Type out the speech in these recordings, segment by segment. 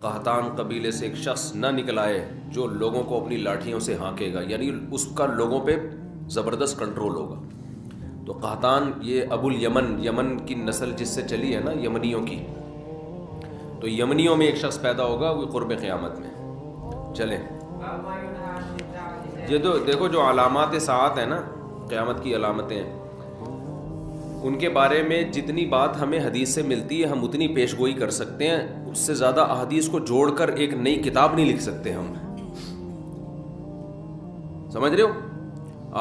قحطان قبیلے سے ایک شخص نہ نکل آئے جو لوگوں کو اپنی لاٹھیوں سے ہانکے گا، یعنی اس کا لوگوں پہ زبردست کنٹرول ہوگا۔ تو قحطان یہ ابو الیمن، یمن کی نسل جس سے چلی ہے نا، یمنیوں کی، تو یمنیوں میں ایک شخص پیدا ہوگا وہ قرب قیامت میں۔ چلیں یہ دیکھو جو علامات ساعت ہیں نا، قیامت کی علامتیں ہیں، ان کے بارے میں جتنی بات ہمیں حدیث سے ملتی ہے ہم اتنی پیش گوئی کر سکتے ہیں، اس سے زیادہ احادیث کو جوڑ کر ایک نئی کتاب نہیں لکھ سکتے ہم۔ سمجھ رہے ہو؟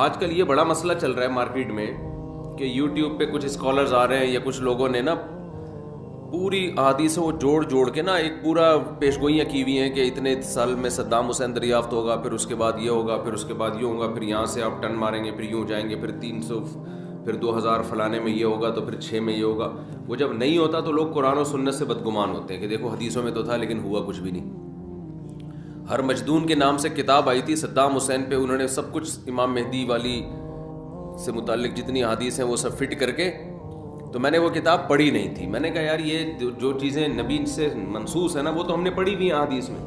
آج کل یہ بڑا مسئلہ چل رہا ہے مارکیٹ میں کہ یوٹیوب پہ کچھ اسکالرز آ رہے ہیں یا کچھ لوگوں نے نا پوری احادیث کو جوڑ کے نا ایک پورا پیش گوئیاں کی ہوئی ہیں کہ اتنے سال میں صدام حسین دریافت ہوگا، پھر اس کے بعد یہ ہوگا، پھر اس کے بعد یہ ہوگا، پھر یہاں سے آپ ٹن ماریں گے، پھر یوں جائیں گے، پھر 300، پھر 2000 فلانے میں یہ ہوگا، تو پھر 6 میں یہ ہوگا۔ وہ جب نہیں ہوتا تو لوگ قرآن و سنت سے بدگمان ہوتے ہیں کہ دیکھو حدیثوں میں تو تھا لیکن ہوا کچھ بھی نہیں۔ ہر مجدون کے نام سے کتاب آئی تھی صدام حسین پہ، انہوں نے سب کچھ امام مہدی والی سے متعلق جتنی حدیث ہیں وہ سب فٹ کر کے، تو میں نے وہ کتاب پڑھی نہیں تھی۔ میں نے کہا یار یہ جو چیزیں نبی سے منسوس ہیں نا وہ تو ہم نے پڑھی ہوئی ہیں حدیث میں،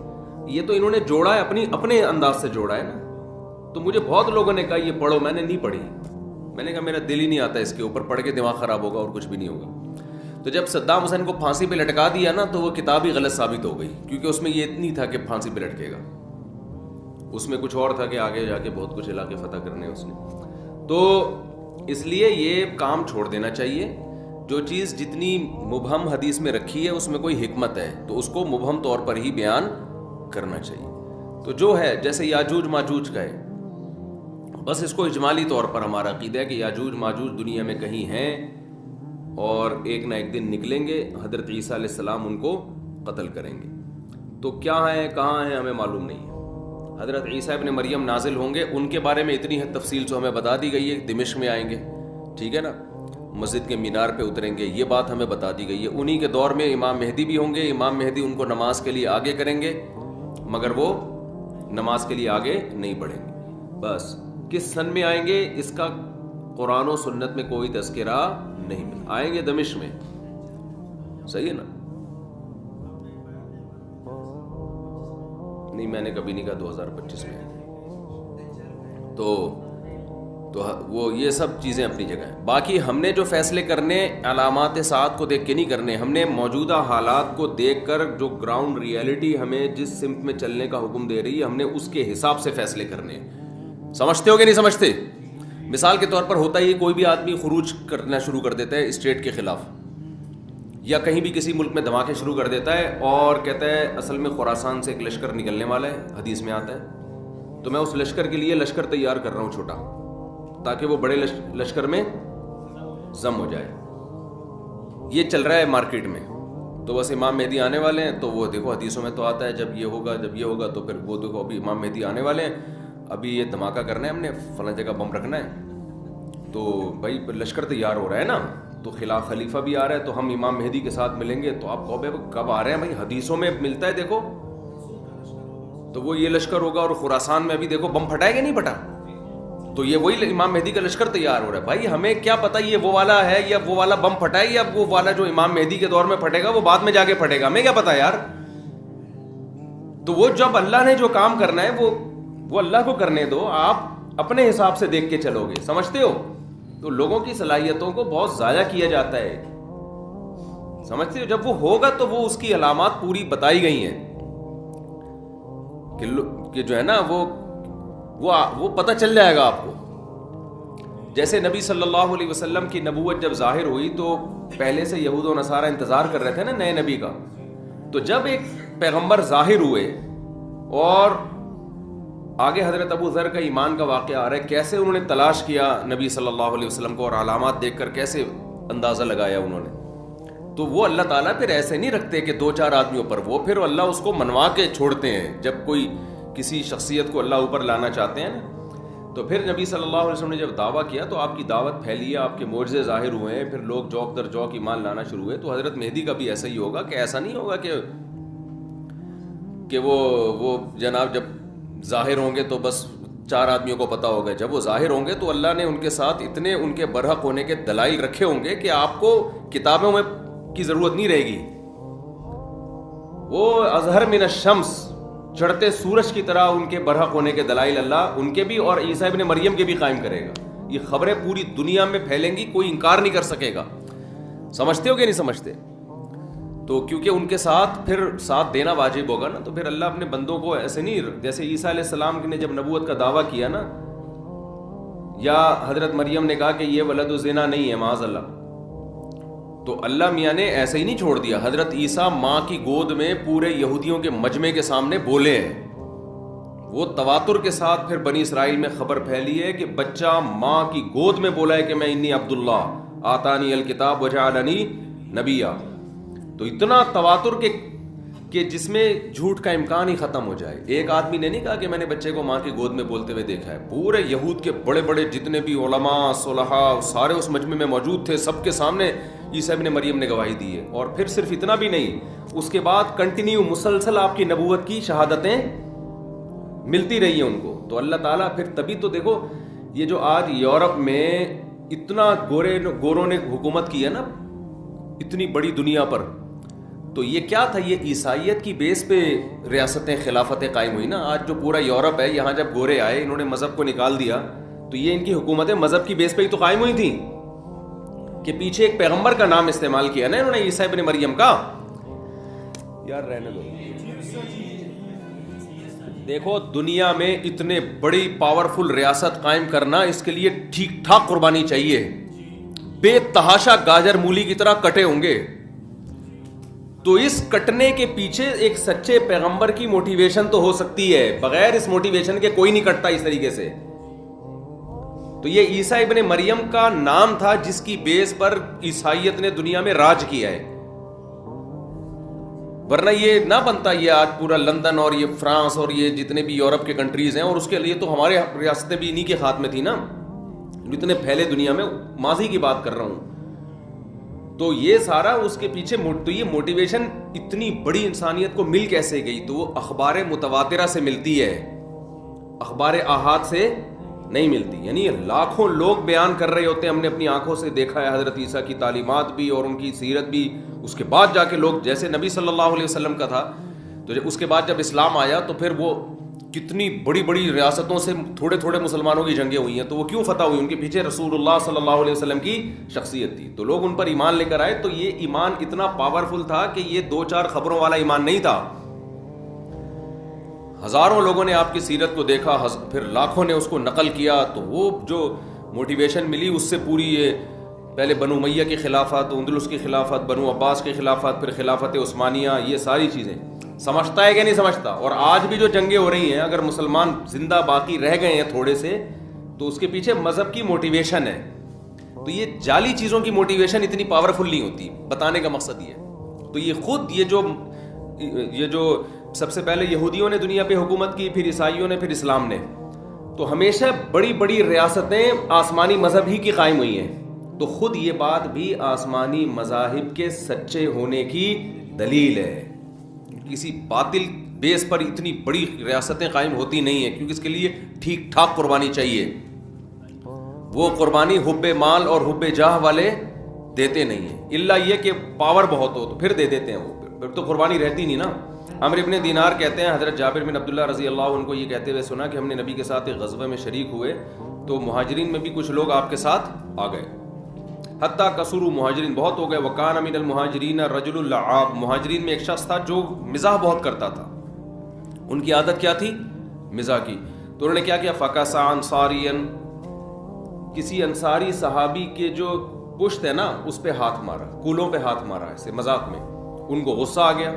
یہ تو انہوں نے جوڑا ہے اپنے انداز سے جوڑا ہے نا۔ تو مجھے بہت لوگوں نے کہا یہ پڑھو، میں نے نہیں پڑھی۔ میں نے کہا میرا دل ہی نہیں آتا اس کے اوپر، پڑھ کے دماغ خراب ہوگا اور کچھ بھی نہیں ہوگا۔ تو جب صدام حسین کو پھانسی پہ لٹکا دیا نا تو وہ کتاب ہی غلط ثابت ہو گئی، کیونکہ اس میں یہ اتنی تھا کہ پھانسی پہ لٹکے گا، اس میں کچھ اور تھا کہ آگے جا کے بہت کچھ علاقے فتح کرنے اس نے۔ تو اس لیے یہ کام چھوڑ دینا چاہیے۔ جو چیز جتنی مبہم حدیث میں رکھی ہے اس میں کوئی حکمت ہے تو اس کو مبہم طور پر ہی بیان کرنا چاہیے۔ تو جو ہے جیسے یاجوج ماجوج کا ہے، بس اس کو اجمالی طور پر ہمارا عقیدہ ہے کہ یاجوج ماجوج دنیا میں کہیں ہیں اور ایک نہ ایک دن نکلیں گے، حضرت عیسیٰ علیہ السلام ان کو قتل کریں گے۔ تو کیا ہیں کہاں ہیں ہمیں معلوم نہیں ہے۔ حضرت عیسیٰ ابن مریم نازل ہوں گے، ان کے بارے میں اتنی حد تفصیل جو ہمیں بتا دی گئی ہے، دمشق میں آئیں گے، ٹھیک ہے نا، مسجد کے مینار پہ اتریں گے، یہ بات ہمیں بتا دی گئی ہے۔ انہی کے دور میں امام مہدی بھی ہوں گے، امام مہدی ان کو نماز کے لیے آگے کریں گے، مگر وہ نماز کے لیے آگے نہیں بڑھیں گے۔ بس کس سن میں آئیں گے اس کا قرآن و سنت میں کوئی تذکرہ نہیں ملا۔ آئیں گے دمشق میں، صحیح ہے نا؟ نہیں میں نے کبھی نہیں کہا 2025 میں۔ تو وہ یہ سب چیزیں اپنی جگہ ہیں۔ باقی ہم نے جو فیصلے کرنے علامات ساعت کو دیکھ کے نہیں کرنے، ہم نے موجودہ حالات کو دیکھ کر جو گراؤنڈ ریئلٹی ہمیں جس سمت میں چلنے کا حکم دے رہی ہے ہم نے اس کے حساب سے فیصلے کرنے ہیں۔ سمجھتے ہو کہ نہیں سمجھتے؟ مثال کے طور پر ہوتا ہی کوئی بھی آدمی خروج کرنا شروع کر دیتا ہے اسٹیٹ کے خلاف، یا کہیں بھی کسی ملک میں دھماکے شروع کر دیتا ہے اور کہتا ہے اصل میں خراسان سے ایک لشکر نکلنے والا ہے، حدیث میں آتا ہے، تو میں اس لشکر کے لیے لشکر تیار کر رہا ہوں چھوٹا، تاکہ وہ بڑے لشکر میں ضم ہو جائے۔ یہ چل رہا ہے مارکیٹ میں۔ تو بس امام مہدی آنے والے ہیں، تو وہ دیکھو حدیثوں میں تو آتا ہے جب یہ ہوگا تو پھر وہ دیکھو ابھی امام مہدی آنے والے ہیں، ابھی یہ دھماکہ کرنا ہے، ہم نے فلاں جگہ بم رکھنا ہے، تو بھائی لشکر تیار ہو رہا ہے نا، تو خلاف خلیفہ بھی آ رہا ہے، تو ہم امام مہدی کے ساتھ ملیں گے۔ تو آپ کب آ رہے ہیں بھائی؟ حدیثوں میں ملتا ہے دیکھو، تو وہ یہ لشکر ہوگا، اور خراسان میں ابھی دیکھو بم پھٹائے گا نہیں پھٹا، تو یہ وہی امام مہدی کا لشکر تیار ہو رہا ہے۔ بھائی ہمیں کیا پتہ یہ وہ والا ہے یا وہ والا بم پھٹائے، یا وہ والا جو امام مہدی کے دور میں پھٹے گا وہ بعد میں جا کے پھٹے گا، ہمیں کیا پتہ یار۔ تو وہ جب اللہ نے جو کام کرنا ہے وہ اللہ کو کرنے دو، آپ اپنے حساب سے دیکھ کے چلو گے، سمجھتے ہو؟ تو لوگوں کی صلاحیتوں کو بہت ضائع کیا جاتا ہے، سمجھتے ہو؟ جب وہ ہوگا تو وہ اس کی علامات پوری بتائی گئی ہیں کہ جو ہے نا وہ پتہ چل جائے گا آپ کو۔ جیسے نبی صلی اللہ علیہ وسلم کی نبوت جب ظاہر ہوئی تو پہلے سے یہود و نصارہ انتظار کر رہے تھے نا نئے نبی کا، تو جب ایک پیغمبر ظاہر ہوئے اور آگے حضرت ابو ذر کا ایمان کا واقعہ آ رہا ہے، کیسے انہوں نے تلاش کیا نبی صلی اللہ علیہ وسلم کو اور علامات دیکھ کر کیسے اندازہ لگایا انہوں نے۔ تو وہ اللہ تعالیٰ پھر ایسے نہیں رکھتے کہ 2-4 آدمیوں پر، وہ پھر اللہ اس کو منوا کے چھوڑتے ہیں جب کوئی کسی شخصیت کو اللہ اوپر لانا چاہتے ہیں نا۔ تو پھر نبی صلی اللہ علیہ وسلم نے جب دعویٰ کیا تو آپ کی دعوت پھیلی ہے، آپ کے معجزے ظاہر ہوئے ہیں، پھر لوگ جوک در جوک ایمان لانا شروع ہوئے۔ تو حضرت مہدی کا بھی ایسا ہی ہوگا کہ ایسا نہیں ہوگا کہ وہ جناب جب ظاہر ہوں گے تو بس 4 آدمیوں کو پتہ ہوگا۔ جب وہ ظاہر ہوں گے تو اللہ نے ان کے ساتھ اتنے ان کے برحق ہونے کے دلائل رکھے ہوں گے کہ آپ کو کتابوں میں کی ضرورت نہیں رہے گی، وہ اظہر من الشمس، چڑھتے سورج کی طرح ان کے برحق ہونے کے دلائل اللہ ان کے بھی اور عیسیٰ ابن مریم کے بھی قائم کرے گا. یہ خبریں پوری دنیا میں پھیلیں گی، کوئی انکار نہیں کر سکے گا. سمجھتے ہو کہ نہیں سمجھتے؟ تو کیونکہ ان کے ساتھ پھر ساتھ دینا واجب ہوگا نا، تو پھر اللہ اپنے بندوں کو ایسے نہیں، جیسے عیسیٰ علیہ السلام نے جب نبوت کا دعویٰ کیا نا، یا حضرت مریم نے کہا کہ یہ ولد الزنا نہیں ہے معاذ اللہ، تو اللہ میاں نے ایسے ہی نہیں چھوڑ دیا. حضرت عیسیٰ ماں کی گود میں پورے یہودیوں کے مجمع کے سامنے بولے ہیں. وہ تواتر کے ساتھ پھر بنی اسرائیل میں خبر پھیلی ہے کہ بچہ ماں کی گود میں بولا ہے کہ میں انی عبداللہ آتانی الکتاب وجعلنی نبیا. تو اتنا تواتر کہ جس میں جھوٹ کا امکان ہی ختم ہو جائے. ایک آدمی نے نہیں کہا کہ میں نے بچے کو ماں کی گود میں بولتے ہوئے دیکھا ہے. پورے یہود کے بڑے بڑے جتنے بھی علماء صلحاء سارے اس مجمع میں موجود تھے، سب کے سامنے عیسیٰ ابن مریم نے گواہی دی ہے. اور پھر صرف اتنا بھی نہیں، اس کے بعد کنٹینیو مسلسل آپ کی نبوت کی شہادتیں ملتی رہی ہیں ان کو. تو اللہ تعالیٰ پھر تبھی تو دیکھو یہ جو آج یورپ میں اتنا گوروں نے حکومت کی ہے نا اتنی بڑی دنیا پر، تو یہ کیا تھا؟ یہ عیسائیت کی بیس پہ ریاستیں خلافتیں قائم ہوئی نا. آج جو پورا یورپ ہے، یہاں جب گورے آئے انہوں نے مذہب کو نکال دیا، تو یہ ان کی حکومتیں مذہب کی بیس پہ ہی تو قائم ہوئی تھیں کہ پیچھے ایک پیغمبر کا نام استعمال کیا نا انہوں نے، عیسیٰ ابن مریم کا. یار رہنے دو. دیکھو دنیا میں اتنے بڑی پاورفل ریاست قائم کرنا، اس کے لیے ٹھیک ٹھاک قربانی چاہیے. بے تحاشا گاجر مولی کی طرح کٹے ہوں گے. تو اس کٹنے کے پیچھے ایک سچے پیغمبر کی موٹیویشن تو ہو سکتی ہے، بغیر اس موٹیویشن کے کوئی نہیں کٹتا اس طریقے سے. تو یہ عیسیٰ ابن مریم کا نام تھا جس کی بیس پر عیسائیت نے دنیا میں راج کیا ہے. ورنہ یہ نہ بنتا یہ آج پورا لندن اور یہ فرانس اور یہ جتنے بھی یورپ کے کنٹریز ہیں، اور اس کے لیے تو ہمارے ریاستیں بھی انہی کے ہاتھ میں تھی نا، اتنے پھیلے دنیا میں. ماضی کی بات کر رہا ہوں. تو یہ سارا اس کے پیچھے تو یہ موٹیویشن اتنی بڑی انسانیت کو مل کیسے گئی؟ تو وہ اخبار متواترہ سے ملتی ہے، اخبار آحاد سے نہیں ملتی. یعنی لاکھوں لوگ بیان کر رہے ہوتے ہیں ہم نے اپنی آنکھوں سے دیکھا ہے حضرت عیسیٰ کی تعلیمات بھی اور ان کی سیرت بھی. اس کے بعد جا کے لوگ، جیسے نبی صلی اللہ علیہ وسلم کا تھا، تو اس کے بعد جب اسلام آیا تو پھر وہ کتنی بڑی بڑی ریاستوں سے تھوڑے تھوڑے مسلمانوں کی جنگیں ہوئی ہیں. تو وہ کیوں فتح ہوئی؟ ان کے پیچھے رسول اللہ صلی اللہ علیہ وسلم کی شخصیت تھی. تو لوگ ان پر ایمان لے کر آئے. تو یہ ایمان اتنا پاورفل تھا کہ یہ 2-4 خبروں والا ایمان نہیں تھا. ہزاروں لوگوں نے آپ کی سیرت کو دیکھا، پھر لاکھوں نے اس کو نقل کیا. تو وہ جو موٹیویشن ملی اس سے پوری یہ پہلے بنو امیہ کی خلافت، اندلس کی خلافت، بنو عباس کی خلافت، پھر خلافت عثمانیہ، یہ ساری چیزیں سمجھتا ہے کہ نہیں سمجھتا؟ اور آج بھی جو جنگیں ہو رہی ہیں، اگر مسلمان زندہ باقی رہ گئے ہیں تھوڑے سے، تو اس کے پیچھے مذہب کی موٹیویشن ہے. تو یہ جعلی چیزوں کی موٹیویشن اتنی پاورفل نہیں ہوتی. بتانے کا مقصد یہ ہے. تو یہ خود یہ جو سب سے پہلے یہودیوں نے دنیا پہ حکومت کی، پھر عیسائیوں نے، پھر اسلام نے، تو ہمیشہ بڑی بڑی ریاستیں آسمانی مذہب ہی کی قائم ہوئی ہیں. تو خود یہ بات بھی آسمانی مذاہب کے سچے ہونے کی دلیل ہے. کسی باطل بیس پر اتنی بڑی ریاستیں قائم ہوتی نہیں ہیں، کیونکہ اس کے لیے ٹھیک ٹھاک قربانی چاہیے. وہ قربانی حب مال اور حب جاہ والے دیتے نہیں ہیں، الا یہ کہ پاور بہت ہو تو پھر دے دیتے ہیں. وہ پھر تو قربانی رہتی نہیں نا. عمرو بن دینار کہتے ہیں حضرت جابر بن عبداللہ رضی اللہ عنہ کو یہ کہتے ہوئے سنا کہ ہم نے نبی کے ساتھ ایک غزوہ میں شریک ہوئے تو مہاجرین میں بھی کچھ لوگ آپ کے ساتھ آ گئے، حتیٰ کثروا، مہاجرین بہت ہو گئے. وکان من المہاجرین رجل اللعاب، مہاجرین میں ایک شخص تھا جو مزاح بہت کرتا تھا. ان کی عادت کیا تھی؟ مزاح کی. تو انہوں نے کیا کیا؟ فکسا انصاریا، کسی انصاری صحابی کے جو پشت ہے نا اس پہ ہاتھ مارا، کولوں پہ ہاتھ مارا ایسے مذاق میں. ان کو غصہ آ گیا.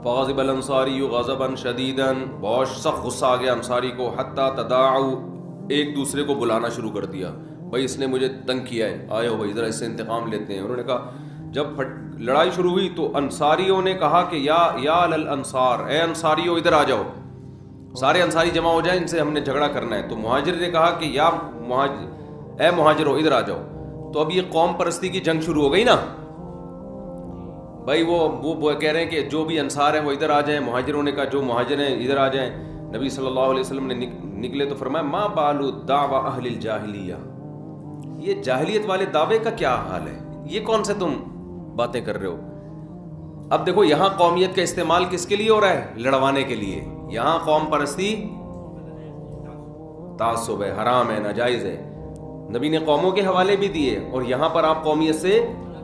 فغضب الانصاری غضبا شدیدا، بہت سخت غصہ آ گیا انصاری کو. حتی تداعوا، ایک دوسرے کو بلانا شروع کر دیا، بھائی اس نے مجھے تنگ کیا ہے، آئے ہو بھائی ذرا اس سے انتقام لیتے ہیں. انہوں نے کہا، جب لڑائی شروع ہوئی تو انصاریوں نے کہا کہ یا الانصار، اے انصاریوں ادھر آ جاؤ. سارے انصاری جمع ہو جائیں، ان سے ہم نے جھگڑا کرنا ہے. تو مہاجر نے کہا کہ اے مہاجرو ادھر آ جاؤ. تو اب یہ قوم پرستی کی جنگ شروع ہو گئی نا. بھائی وہ کہہ رہے ہیں کہ جو بھی انصار ہیں وہ ادھر آ جائیں. مہاجروں نے کہا جو مہاجر ہیں ادھر آ جائیں. نبی صلی اللہ علیہ وسلم نے نکلے تو فرمایا، ما بال دعوی اہل الجاہلیہ، یہ جاہلیت والے دعوے کا کیا حال ہے؟ یہ کون سے تم باتیں کر رہے ہو؟ اب دیکھو یہاں قومیت کا استعمال کس کے لیے ہو رہا ہے؟ لڑوانے کے لیے. یہاں قوم پرستی تعصب ہے، حرام ہے، ناجائز ہے. نبی نے قوموں کے حوالے بھی دیے اور یہاں پر آپ قومیت سے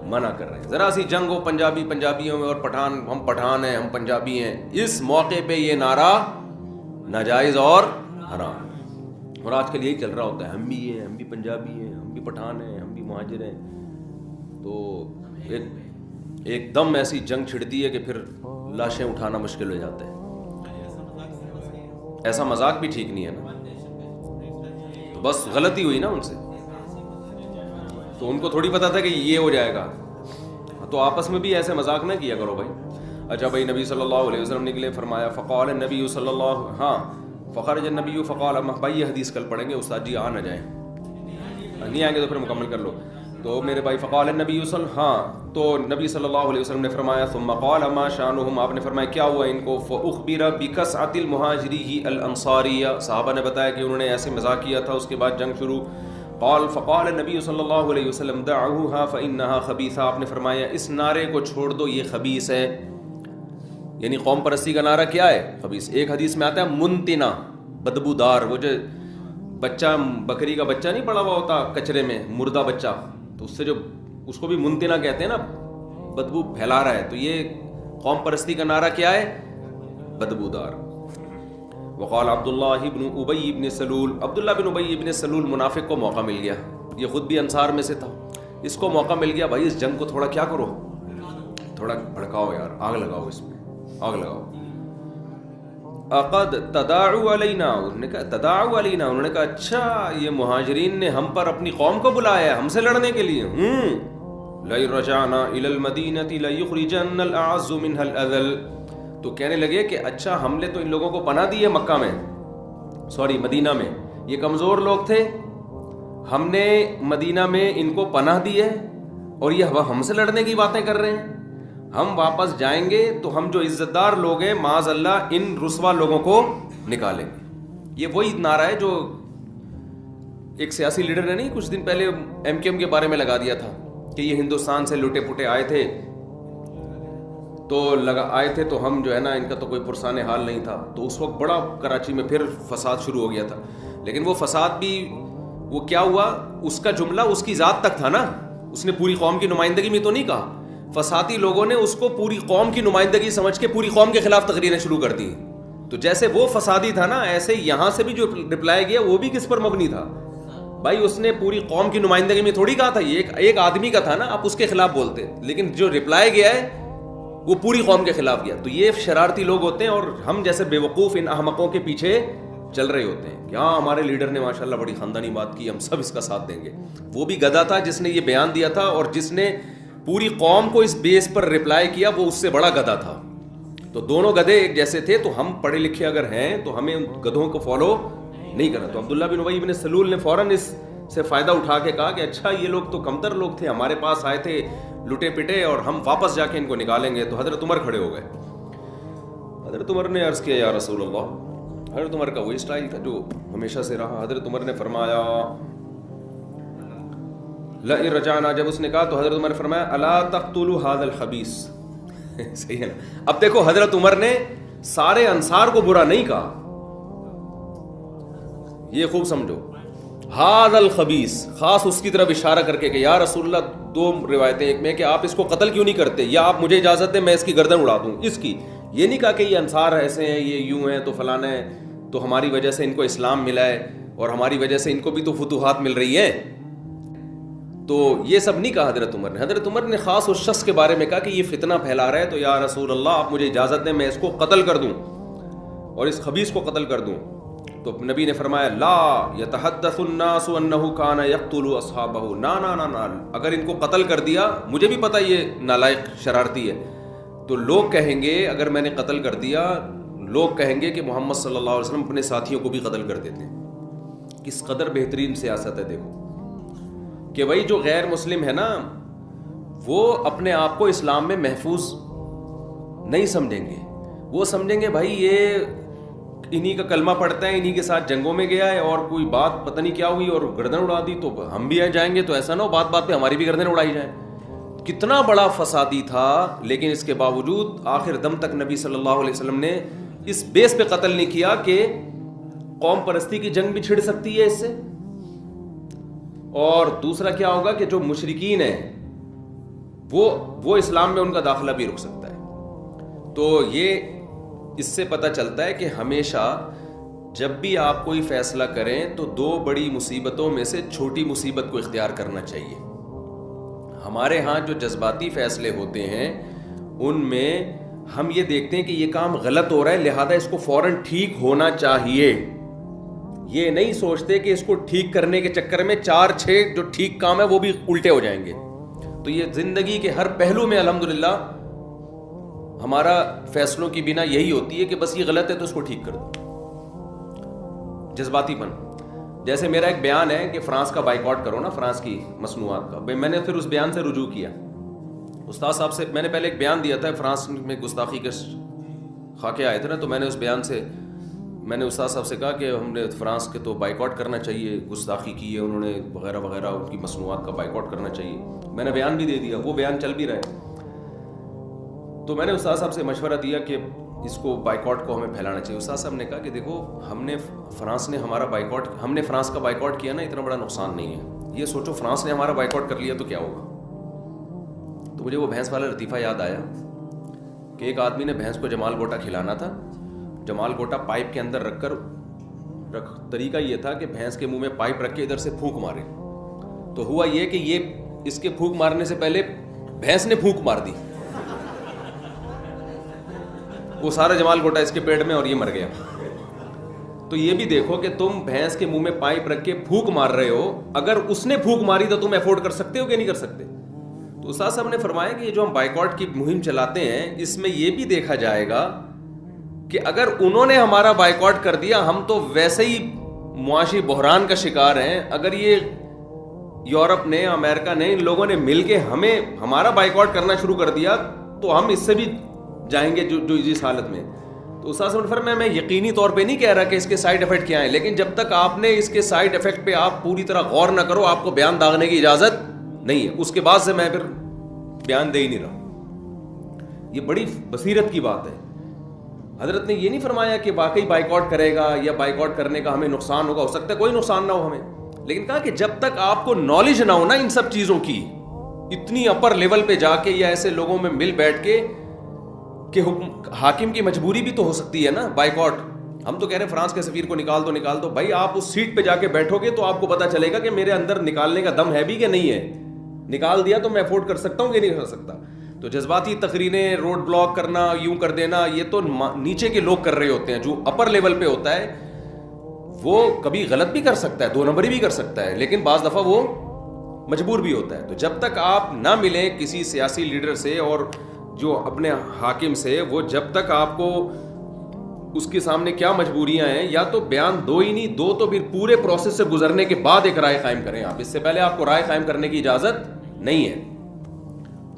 منع کر رہے ہیں. ذرا سی جنگ ہو پنجابیوں میں اور ہم پٹھان ہیں، ہم پنجابی ہیں، اس موقع پہ یہ نعرہ ناجائز اور حرام. اور آج کل یہی چل رہا ہوتا ہے، ہم بھی ہیں، ہم بھی پنجابی ہیں، ہم بھی پٹھان ہیں، ہم بھی مہاجر ہیں. تو ایک دم ایسی جنگ چھڑتی ہے کہ پھر لاشیں اٹھانا مشکل ہو جاتا ہے. ایسا مذاق بھی ٹھیک نہیں ہے نا. تو بس غلطی ہوئی نا ان سے، تو ان کو تھوڑی پتا تھا کہ یہ ہو جائے گا. تو آپس میں بھی ایسے مذاق نہ کیا کرو بھائی. اچھا بھائی، نبی صلی اللہ علیہ وسلم نکلے، فرمایا فقال النبی صلی اللہ فخرج النبی فقال. بھائی یہ حدیث کل پڑھیں گے، استاد جی آ نہ جائیں، نہیں آئیں گے تو پھر مکمل کر لو. تو میرے بھائی فقال النبی تو نبی صلی اللہ علیہ وسلم نے فرمایا ثم قال ما شانهم، آپ نے فرمایا کیا ہوا ان کو؟ فاخبر بکسعۃ المہاجری الانصاریہ، صحابہ نے بتایا کہ انہوں نے ایسے مذاق کیا تھا. اس کے بعد جنگ شروع. فقال النبی صلی اللہ علیہ وسلم دعوها فانها خبیثہ، آپ نے فرمایا اس نعرے کو چھوڑ دو، یہ خبیث ہے. یعنی قوم پرستی کا نعرہ کیا ہے؟ خبیث. ایک حدیث میں آتا ہے منتنا، بدبودار. وہ جو بچہ بکری کا بچہ نہیں پڑا ہوا ہوتا کچرے میں، مردہ بچہ، تو اس سے جو اس کو بھی منتنا کہتے ہیں نا، بدبو پھیلا رہا ہے. تو یہ قوم پرستی کا نعرہ کیا ہے؟ بدبودار. وقال عبداللہ بن ابی بن سلول، عبداللہ بن ابی بن سلول منافق کو موقع مل گیا. یہ خود بھی انصار میں سے تھا. اس کو موقع مل گیا، بھائی اس جنگ کو تھوڑا کیا کرو، تھوڑا بھڑکاؤ یار، آگ لگاؤ، اس میں آگ لگاؤ. اقد تداعوا علینا، انہوں نے کہا تداعوا علینا، انہوں نے کہا اچھا یہ مہاجرین نے ہم پر اپنی قوم کو بلایا ہے ہم سے لڑنے کے لیے. لئن رجعنا الی المدینۃ لیخرجن الاعز منها الاذل. تو کہنے لگے کہ اچھا ہم نے تو ان لوگوں کو پناہ دی ہے مکہ میں، مدینہ میں، یہ کمزور لوگ تھے، ہم نے مدینہ میں ان کو پناہ دی ہے اور یہ ہم سے لڑنے کی باتیں کر رہے ہیں. ہم واپس جائیں گے تو ہم جو عزت دار لوگ ہیں معاذ اللہ ان رسوا لوگوں کو نکالیں گے. یہ وہی نعرہ ہے جو ایک سیاسی لیڈر نے نہیں کچھ دن پہلے ایم کیو ایم کے بارے میں لگا دیا تھا کہ یہ ہندوستان سے لٹے پٹے آئے تھے تو ہم جو ہے نا ان کا تو کوئی پرسان حال نہیں تھا. تو اس وقت بڑا کراچی میں پھر فساد شروع ہو گیا تھا. لیکن وہ فساد بھی وہ کیا ہوا، اس کا جملہ اس کی ذات تک تھا نا، اس نے پوری قوم کی نمائندگی میں تو نہیں کہا. فسادی لوگوں نے اس کو پوری قوم کی نمائندگی سمجھ کے پوری قوم کے خلاف تقریریں شروع کر دی. تو جیسے وہ فسادی تھا نا، ایسے یہاں سے بھی جو رپلائی گیا وہ بھی کس پر مبنی تھا؟ بھائی اس نے پوری قوم کی نمائندگی میں تھوڑی کہا تھا، یہ ایک آدمی کا تھا نا، آپ اس کے خلاف بولتے. لیکن جو رپلائی گیا ہے وہ پوری قوم کے خلاف گیا. تو یہ شرارتی لوگ ہوتے ہیں اور ہم جیسے بے وقوف ان احمقوں کے پیچھے چل رہے ہوتے ہیں کہ ہاں ہمارے لیڈر نے ماشاءاللہ بڑی خاندانی بات کی، ہم سب اس کا ساتھ دیں گے. وہ بھی گدھا تھا جس نے یہ بیان دیا تھا، اور جس نے پوری قوم کو اس بیس پر رپلائی کیا وہ اس سے بڑا گدھا تھا. تو دونوں گدھے ایک جیسے تھے. تو ہم پڑھے لکھے اگر ہیں تو ہمیں ان گدھوں کو فالو نہیں کرنا. تو عبداللہ بن ابی بن سلول نے فوراً اس سے فائدہ اٹھا کے کہا کہ اچھا یہ لوگ تو کمتر لوگ تھے، ہمارے پاس آئے تھے لٹے پٹے، اور ہم واپس جا کے ان کو نکالیں گے. تو حضرت عمر کھڑے ہو گئے. حضرت عمر نے عرض کیا یا رسول اللہ. حضرت عمر کا وہی اسٹائل تھا جو ہمیشہ سے رہا. حضرت عمر نے فرمایا لئن رجعنا، جب اس نے کہا تو حضرت عمر نے فرمایا الا تقتلوا هذا الخبيث. صحیح ہے نا. اب دیکھو حضرت عمر نے سارے انصار کو برا نہیں کہا، یہ خوب سمجھو. هذا الخبيث خاص اس کی طرف اشارہ کر کے کہ یا رسول اللہ، دو روایتیں، ایک میں کہ آپ اس کو قتل کیوں نہیں کرتے، یا آپ مجھے اجازت دیں میں اس کی گردن اڑا دوں اس کی. یہ نہیں کہا کہ یہ انصار ایسے ہیں، یہ یوں ہیں، تو فلانا ہے، تو ہماری وجہ سے ان کو اسلام ملا ہے اور ہماری وجہ سے ان کو بھی تو فتوحات مل رہی ہیں. تو یہ سب نہیں کہا حضرت عمر نے. حضرت عمر نے خاص اس شخص کے بارے میں کہا کہ یہ فتنہ پھیلا رہا ہے، تو یا رسول اللہ آپ مجھے اجازت دیں میں اس کو قتل کر دوں اور اس خبیث کو قتل کر دوں. تو نبی نے فرمایا لا یتحدث الناس انه كان يقتل اصحابه. نا اگر ان کو قتل کر دیا، مجھے بھی پتہ یہ نالائق شرارتی ہے، تو لوگ کہیں گے اگر میں نے قتل کر دیا، لوگ کہیں گے کہ محمد صلی اللہ علیہ وسلم اپنے ساتھیوں کو بھی قتل کر دیتے. کس قدر بہترین سیاست ہے دیکھو کہ بھائی جو غیر مسلم ہے نا وہ اپنے آپ کو اسلام میں محفوظ نہیں سمجھیں گے. وہ سمجھیں گے بھائی یہ انہی کا کلمہ پڑھتا ہے، انہی کے ساتھ جنگوں میں گیا ہے، اور کوئی بات پتہ نہیں کیا ہوئی اور گردن اڑا دی تو ہم بھی جائیں گے. تو ایسا نہ ہو بات بات پہ ہماری بھی گردن اڑائی جائیں. کتنا بڑا فسادی تھا، لیکن اس کے باوجود آخر دم تک نبی صلی اللہ علیہ وسلم نے اس بیس پہ قتل نہیں کیا کہ قوم پرستی کی جنگ بھی چھڑ سکتی ہے اس سے. اور دوسرا کیا ہوگا کہ جو مشرکین ہیں وہ اسلام میں ان کا داخلہ بھی رک سکتا ہے. تو یہ اس سے پتہ چلتا ہے کہ ہمیشہ جب بھی آپ کوئی فیصلہ کریں تو دو بڑی مصیبتوں میں سے چھوٹی مصیبت کو اختیار کرنا چاہیے. ہمارے ہاں جو جذباتی فیصلے ہوتے ہیں ان میں ہم یہ دیکھتے ہیں کہ یہ کام غلط ہو رہا ہے لہذا اس کو فوراً ٹھیک ہونا چاہیے. یہ نہیں سوچتے کہ اس کو ٹھیک کرنے کے چکر میں 4-6 جو ٹھیک کام ہے وہ بھی الٹے ہو جائیں گے. تو یہ زندگی کے ہر پہلو میں الحمدللہ ہمارا فیصلوں کی بنا یہی ہوتی ہے کہ بس یہ غلط ہے تو اس کو ٹھیک کر دو. جذباتی پن. جیسے میرا ایک بیان ہے کہ فرانس کا بائیکاٹ کرو نا، فرانس کی مصنوعات کا. میں نے پھر اس بیان سے رجوع کیا. استاد صاحب سے میں نے پہلے ایک بیان دیا تھا، فرانس میں گستاخی کے خاکے آئے تھے نا، تو میں نے اس بیان سے میں نے استاد صاحب سے کہا کہ ہم نے فرانس کے تو بائیکاٹ کرنا چاہیے، گستاخی کی ہے انہوں نے وغیرہ وغیرہ، ان کی مصنوعات کا بائیکاٹ کرنا چاہیے. میں نے بیان بھی دے دیا، وہ بیان چل بھی رہا ہے. تو میں نے استاد صاحب سے مشورہ دیا کہ اس کو بائیکاٹ کو ہمیں پھیلانا چاہیے. استاد صاحب نے کہا کہ دیکھو ہم نے فرانس کا بائیکاٹ کیا نا، اتنا بڑا نقصان نہیں ہے. یہ سوچو فرانس نے ہمارا بائیکاٹ کر لیا تو کیا ہوگا. تو مجھے وہ بھینس والا لطیفہ یاد آیا کہ ایک آدمی نے بھینس کو جمال گوٹا کھلانا تھا. جمال گوٹا پائپ کے اندر رکھ کر طریقہ یہ تھا کہ بھینس کے منہ میں پائپ رکھ کے ادھر سے پھونک مارے. تو ہوا یہ کہ یہ اس کے پھونک مارنے سے پہلے بھینس نے پھونک مار دی، وہ سارا جمال گوٹا اس کے پیٹ میں اور یہ مر گیا. تو یہ بھی دیکھو کہ تم بھینس کے منہ میں پائپ رکھ کے پھونک مار رہے ہو، اگر اس نے پھونک ماری تو تم افورڈ کر سکتے ہو کہ نہیں کر سکتے. تو استاد صاحب نے فرمایا کہ یہ جو ہم بائیکاٹ کی مہم چلاتے ہیں اس میں یہ بھی دیکھا جائے گا کہ اگر انہوں نے ہمارا بائیکاٹ کر دیا ہم تو ویسے ہی معاشی بحران کا شکار ہیں. اگر یہ یورپ نے، امریکہ نے، ان لوگوں نے مل کے ہمارا بائیکاٹ کرنا شروع کر دیا تو ہم اس سے بھی جائیں گے جو اس حالت میں. تو استاد صاحب نے فرمایا میں یقینی طور پہ نہیں کہہ رہا کہ اس کے سائیڈ افیکٹ کیا ہیں، لیکن جب تک آپ نے اس کے سائیڈ افیکٹ پہ آپ پوری طرح غور نہ کرو آپ کو بیان داغنے کی اجازت نہیں ہے. اس کے بعد سے میں پھر بیان دے ہی نہیں رہا. یہ بڑی بصیرت کی بات ہے. حضرت نے یہ نہیں فرمایا کہ واقعی بائیکاٹ کرے گا یا بائیکاٹ کرنے کا ہمیں نقصان ہوگا، ہو سکتا ہے کوئی نقصان نہ ہو ہمیں، لیکن کہا کہ جب تک آپ کو نالج نہ ہو نا ان سب چیزوں کی، اتنی اپر لیول پہ جا کے یا ایسے لوگوں میں مل بیٹھ کے کہ حاکم کی مجبوری بھی تو ہو سکتی ہے نا بائیکاٹ. ہم تو کہہ رہے ہیں فرانس کے سفیر کو نکال دو بھائی آپ اس سیٹ پہ جا کے بیٹھو گے تو آپ کو پتا چلے گا کہ میرے اندر نکالنے کا دم ہے بھی کہ نہیں ہے. نکال دیا تو میں افورڈ کر سکتا ہوں کہ نہیں کر سکتا. تو جذباتی تقریریں، روڈ بلاک کرنا، یوں کر دینا، یہ تو نیچے کے لوگ کر رہے ہوتے ہیں. جو اپر لیول پہ ہوتا ہے وہ کبھی غلط بھی کر سکتا ہے، 2 نمبری بھی کر سکتا ہے، لیکن بعض دفعہ وہ مجبور بھی ہوتا ہے. تو جب تک آپ نہ ملیں کسی سیاسی لیڈر سے اور جو اپنے حاکم سے، وہ جب تک آپ کو اس کے سامنے کیا مجبوریاں ہیں یا تو بیان دو ہی نہیں، دو تو پھر پورے پروسیس سے گزرنے کے بعد ایک رائے قائم کریں. آپ اس سے پہلے آپ کو رائے قائم کرنے کی اجازت نہیں ہے.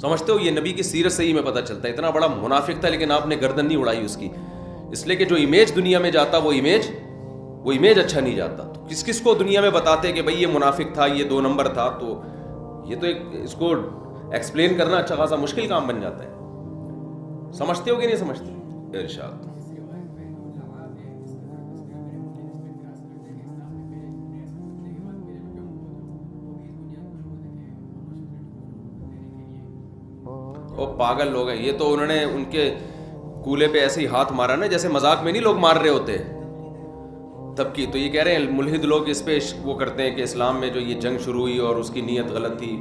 سمجھتے ہو یہ نبی کی سیرت سے ہی میں پتہ چلتا ہے. اتنا بڑا منافق تھا لیکن آپ نے گردن نہیں اڑائی اس کی، اس لیے کہ جو امیج دنیا میں جاتا وہ امیج اچھا نہیں جاتا. تو کس کو دنیا میں بتاتے کہ بھئی یہ منافق تھا، یہ 2 نمبر تھا، تو یہ تو اس کو ایکسپلین کرنا اچھا خاصا مشکل کام بن جاتا ہے. سمجھتے ہو کہ نہیں سمجھتے؟ ارشاد. وہ پاگل لوگ ہیں یہ تو، انہوں نے ان کے کولے پہ ایسے ہی ہاتھ مارا نا جیسے مذاق میں نہیں لوگ مار رہے ہوتے تب کی. تو یہ کہہ رہے ہیں ملحد لوگ اس پہ وہ کرتے ہیں کہ اسلام میں جو یہ جنگ شروع ہوئی اور اس کی نیت غلط تھی.